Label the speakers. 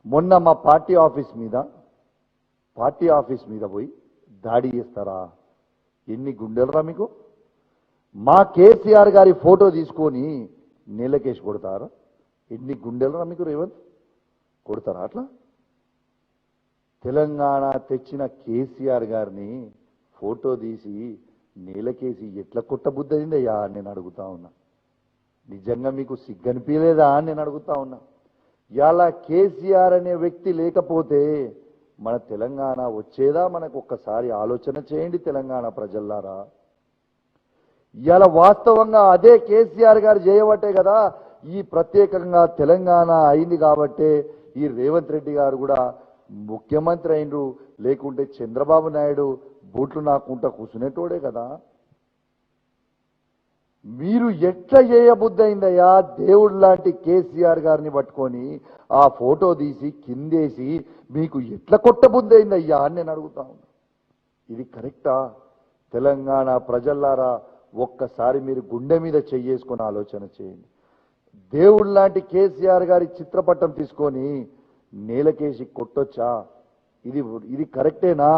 Speaker 1: మొన్న మా party office మీద పోయి దాడి చేస్తారా? ఎన్ని గుండెలరా మీకు? మా కేసీఆర్ గారి ఫోటో తీసుకొని నీలకేసి కొడతారా? ఎన్ని గుండెలరా మీకు? రేవంత్ కొడతారా అట్లా? తెలంగాణ తెచ్చిన కేసీఆర్ గారిని ఫోటో తీసి నీలకేసి ఎట్లా కొట్టబుద్దయిందయ్యా అని నేను అడుగుతా ఉన్నా. నిజంగా మీకు సిగ్గనిపించలేదా అని నేను అడుగుతా ఉన్నా. ఇలా కేసీఆర్ అనే వ్యక్తి లేకపోతే మన తెలంగాణ వచ్చేదా? మనకు ఒక్కసారి ఆలోచన చేయండి తెలంగాణ ప్రజల్లారా. ఇలా వాస్తవంగా అదే కేసీఆర్ గారు చేయబట్టే కదా ఈ ప్రత్యేకంగా తెలంగాణ అయింది. కాబట్టే ఈ రేవంత్ రెడ్డి గారు కూడా ముఖ్యమంత్రి అయినరు. లేకుంటే చంద్రబాబు నాయుడు బూట్లు నాకుంటా కూర్చునేటోడే కదా. మీరు ఎట్లా చేయబుద్దయిందయ్యా? దేవుడు లాంటి కేసీఆర్ గారిని పట్టుకొని ఆ ఫోటో తీసి కిందేసి మీకు ఎట్లా కొట్టబుద్దయిందయ్యా అని నేను అడుగుతా ఉన్నా. ఇది కరెక్టా? తెలంగాణ ప్రజల్లారా ఒక్కసారి మీరు గుండె మీద చెయ్యేసుకొని ఆలోచన చేయండి. దేవుడు లాంటి కేసీఆర్ గారి చిత్రపటం తీసుకొని నేలకేసి కొట్టొచ్చా? ఇది కరెక్టేనా?